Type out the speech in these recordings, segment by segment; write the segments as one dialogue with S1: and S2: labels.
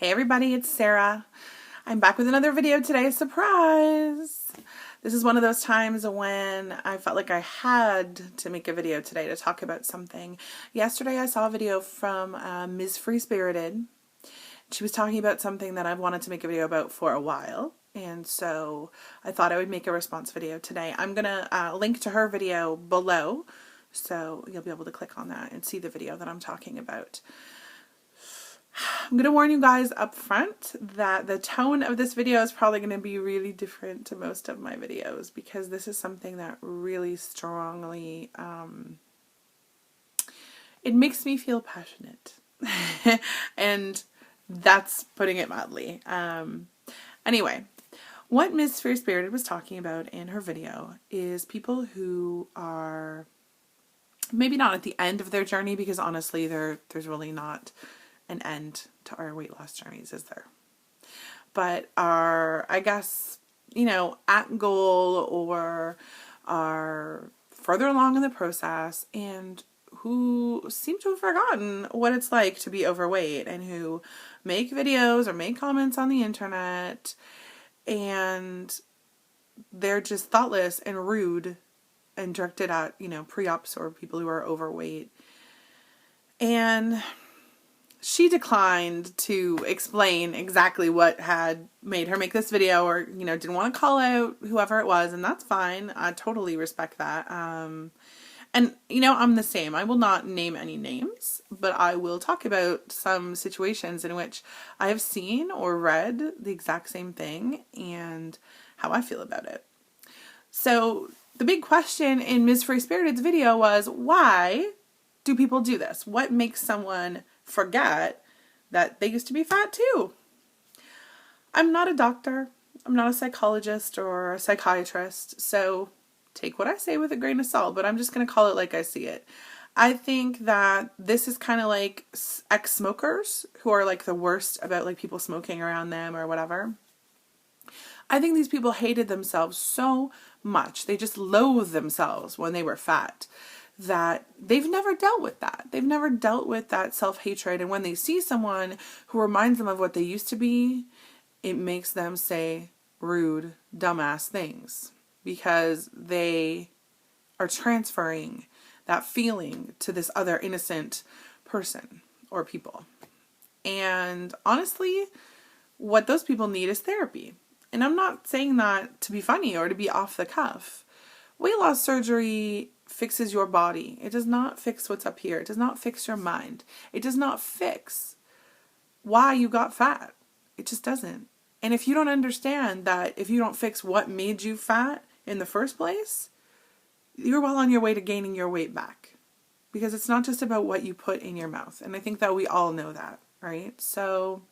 S1: Hey everybody, it's Sarah. I'm back with another video today. Surprise! This is one of those times when I felt like I had to make a video today to talk about something. Yesterday I saw a video from MzFreeSpiRited. She was talking about something that I've wanted to make a video about for a while. And so I thought I would make a response video today. I'm going to link to her video below, so you'll be able to click on that and see the video that I'm talking about. I'm going to warn you guys up front that the tone of this video is probably going to be really different to most of my videos, because this is something that really strongly, it makes me feel passionate. And that's putting it mildly. Anyway, what MzFreeSpiRited was talking about in her video is people who are maybe not at the end of their journey, because honestly there's really not an end to our weight loss journeys, is there? But are, I guess, you know, at goal or are further along in the process, and who seem to have forgotten what it's like to be overweight, and who make videos or make comments on the internet and they're just thoughtless and rude and directed at, you know, pre-ops or people who are overweight. And she declined to explain exactly what had made her make this video, or, you know, didn't want to call out whoever it was, and that's fine. I totally respect that. And, you know, I'm the same. I will not name any names, but I will talk about some situations in which I have seen or read the exact same thing and how I feel about it. So the big question in MzFreeSpiRited's video was, why do people do this? What makes someone forget that they used to be fat too? I'm not a doctor. I'm not a psychologist or a psychiatrist, so take what I say with a grain of salt, but I'm just going to call it like I see it. I think that this is kind of like ex-smokers who are like the worst about like people smoking around them or whatever. I think these people hated themselves so much. They just loathed themselves when they were fat, that they've never dealt with that. They've never dealt with that self-hatred. And when they see someone who reminds them of what they used to be, it makes them say rude, dumbass things, because they are transferring that feeling to this other innocent person or people. And honestly, what those people need is therapy. And I'm not saying that to be funny or to be off the cuff. Weight loss surgery fixes your body. It does not fix what's up here. It does not fix your mind. It does not fix why you got fat. It just doesn't. And if you don't understand that, if you don't fix what made you fat in the first place, you're well on your way to gaining your weight back. Because it's not just about what you put in your mouth. And I think that we all know that, right? So,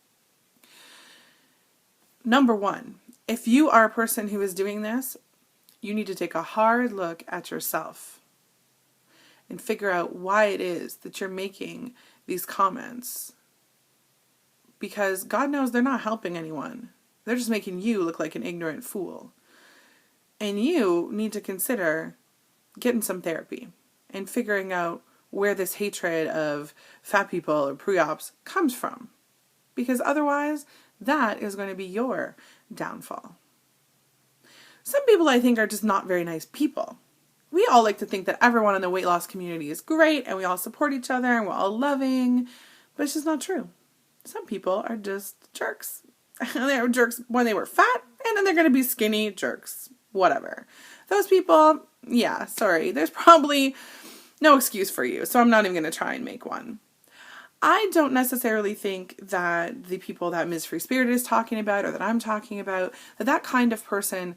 S1: number one, if you are a person who is doing this, you need to take a hard look at yourself and figure out why it is that you're making these comments. Because God knows they're not helping anyone. They're just making you look like an ignorant fool. And you need to consider getting some therapy and figuring out where this hatred of fat people or pre-ops comes from. Because otherwise, that is going to be your downfall. Some people, I think, are just not very nice people. We all like to think that everyone in the weight loss community is great and we all support each other and we're all loving, but it's just not true. Some people are just jerks. They were jerks when they were fat, and then they're going to be skinny jerks. Whatever. Those people, yeah, sorry, there's probably no excuse for you, so I'm not even going to try and make one. I don't necessarily think that the people that MzFreeSpiRited is talking about, or that I'm talking about, that kind of person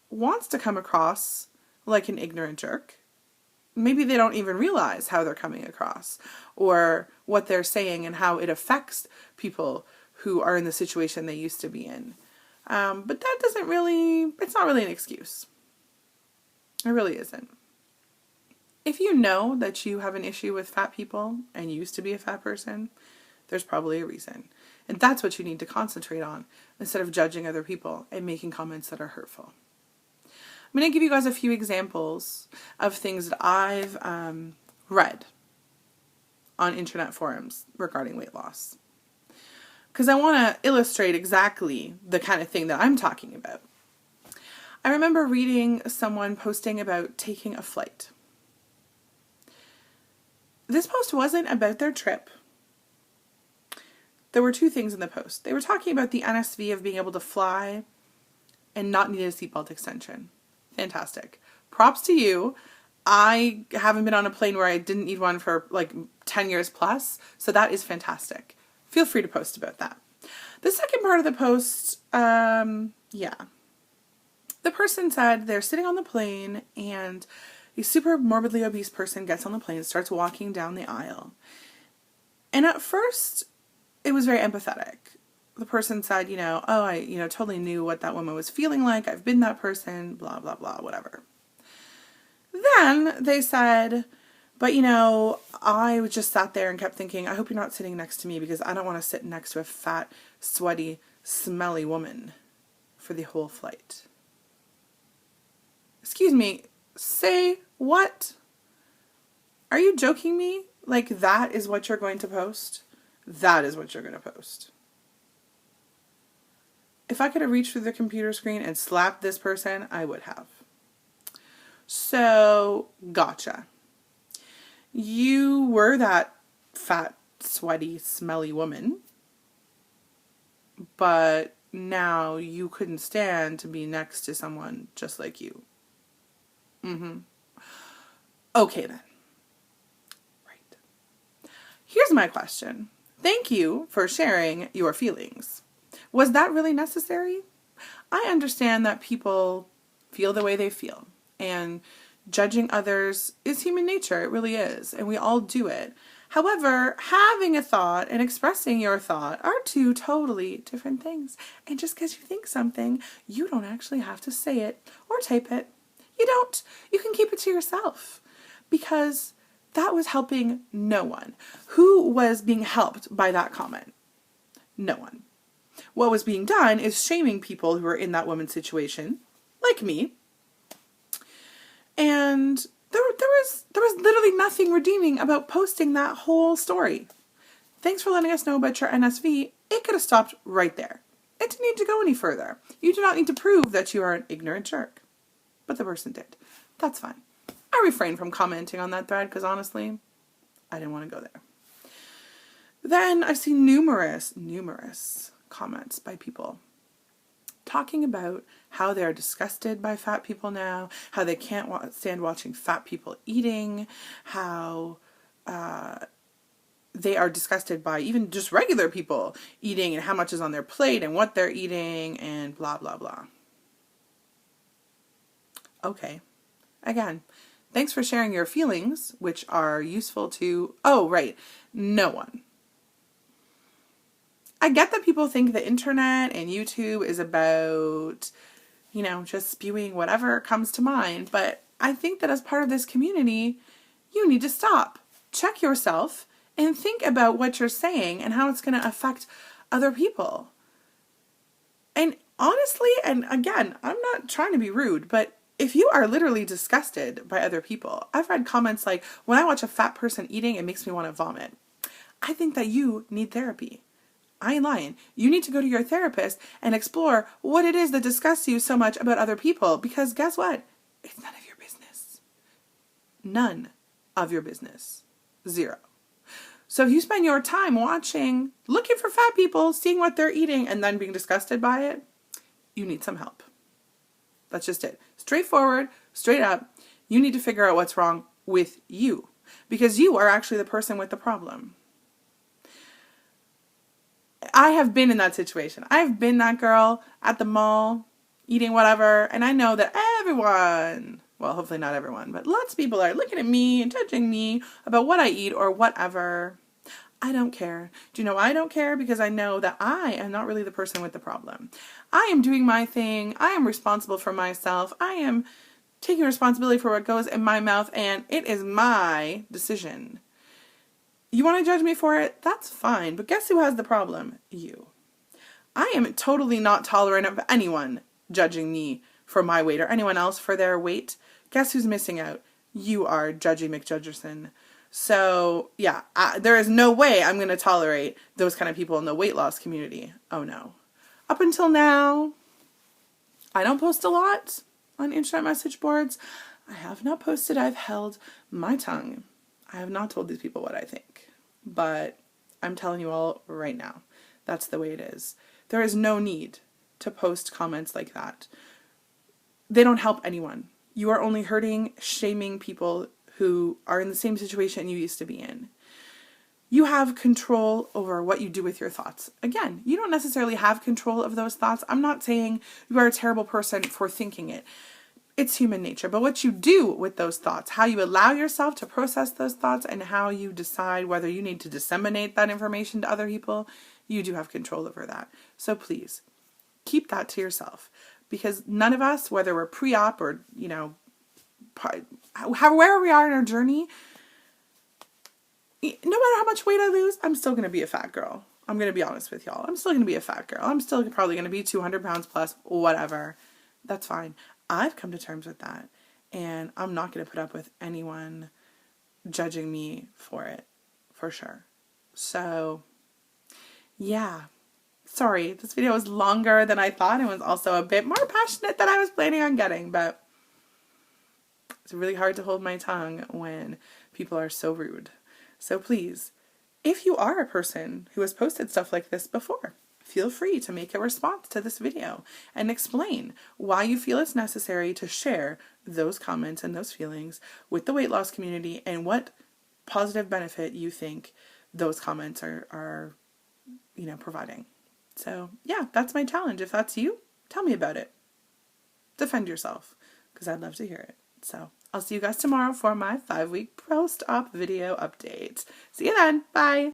S1: wants to come across like an ignorant jerk. Maybe they don't even realize how they're coming across, or what they're saying and how it affects people who are in the situation they used to be in. But that doesn't really, it's not really an excuse. It really isn't. If you know that you have an issue with fat people and you used to be a fat person, there's probably a reason. And that's what you need to concentrate on instead of judging other people and making comments that are hurtful. I'm going to give you guys a few examples of things that I've read on internet forums regarding weight loss. because I want to illustrate exactly the kind of thing that I'm talking about. I remember reading someone posting about taking a flight. This post wasn't about their trip. There were two things in the post. They were talking about the NSV of being able to fly and not need a seatbelt extension. Fantastic. Props to you. I haven't been on a plane where I didn't need one for like 10 years plus, so that is fantastic. Feel free to post about that. The second part of the post, the person said they're sitting on the plane and a super morbidly obese person gets on the plane and starts walking down the aisle. And at first, it was very empathetic. The person said, I totally knew what that woman was feeling like. I've been that person, blah, blah, blah, whatever. Then they said, but I just sat there and kept thinking, I hope you're not sitting next to me because I don't want to sit next to a fat, sweaty, smelly woman for the whole flight. Excuse me, say what? Are you joking me? Like that is what you're going to post? That is what you're going to post. If I could have reached through the computer screen and slapped this person, I would have. So, gotcha. You were that fat, sweaty, smelly woman, but now you couldn't stand to be next to someone just like you. Okay then. Right. Here's my question. Thank you for sharing your feelings. Was that really necessary? I understand that people feel the way they feel, and judging others is human nature. It really is, and we all do it. However, having a thought and expressing your thought are two totally different things. And just because you think something, you don't actually have to say it or type it. You don't. You can keep it to yourself, because that was helping no one. Who was being helped by that comment? No one. What was being done is shaming people who were in that woman's situation, like me. And there was literally nothing redeeming about posting that whole story. Thanks for letting us know about your NSV. It could have stopped right there. It didn't need to go any further. You do not need to prove that you are an ignorant jerk. But the person did. That's fine. I refrained from commenting on that thread because honestly, I didn't want to go there. Then I've seen numerous comments by people talking about how they're disgusted by fat people now, how they can't stand watching fat people eating, how they are disgusted by even just regular people eating and how much is on their plate and what they're eating and blah, blah, blah. Okay. Again, thanks for sharing your feelings, which are useful to, no one. I get that people think the internet and YouTube is about, just spewing whatever comes to mind, but I think that as part of this community, you need to stop, check yourself, and think about what you're saying and how it's going to affect other people. And honestly, and again, I'm not trying to be rude, but if you are literally disgusted by other people, I've read comments like, when I watch a fat person eating, it makes me want to vomit. I think that you need therapy. I ain't lying. You need to go to your therapist and explore what it is that disgusts you so much about other people, because guess what? It's none of your business. None of your business. Zero. So if you spend your time looking for fat people, seeing what they're eating, and then being disgusted by it, you need some help. That's just it. Straightforward, straight up. You need to figure out what's wrong with you, because you are actually the person with the problem. I have been in that situation. I've been that girl at the mall eating whatever, and I know that everyone, well, hopefully not everyone, but lots of people are looking at me and judging me about what I eat or whatever. I don't care. Do you know why I don't care? Because I know that I am not really the person with the problem. I am doing my thing. I am responsible for myself. I am taking responsibility for what goes in my mouth, and it is my decision. You want to judge me for it? That's fine. But guess who has the problem? You. I am totally not tolerant of anyone judging me for my weight or anyone else for their weight. Guess who's missing out? You are, Judgy McJudgerson. So yeah, there is no way I'm going to tolerate those kind of people in the weight loss community. Oh no. Up until now, I don't post a lot on internet message boards. I have not posted. I've held my tongue. I have not told these people what I think. But I'm telling you all right now, that's the way it is. There is no need to post comments like that. They don't help anyone. You are only hurting, shaming people who are in the same situation you used to be in. You have control over what you do with your thoughts. Again, you don't necessarily have control of those thoughts. I'm not saying you are a terrible person for thinking it. It's human nature. But what you do with those thoughts, how you allow yourself to process those thoughts, and how you decide whether you need to disseminate that information to other people, you do have control over that. So please, keep that to yourself. Because none of us, whether we're pre-op or, wherever we are in our journey, no matter how much weight I lose, I'm still going to be a fat girl. I'm going to be honest with y'all. I'm still going to be a fat girl. I'm still probably going to be 200 pounds plus, whatever. That's fine. I've come to terms with that. And I'm not going to put up with anyone judging me for it, for sure. So, yeah. Sorry, this video was longer than I thought. It was also a bit more passionate than I was planning on getting, but it's really hard to hold my tongue when people are so rude. So please, if you are a person who has posted stuff like this before, feel free to make a response to this video and explain why you feel it's necessary to share those comments and those feelings with the weight loss community and what positive benefit you think those comments are providing. So yeah, that's my challenge. If that's you, tell me about it. Defend yourself, because I'd love to hear it. So I'll see you guys tomorrow for my 5-week post-op video update. See you then. Bye.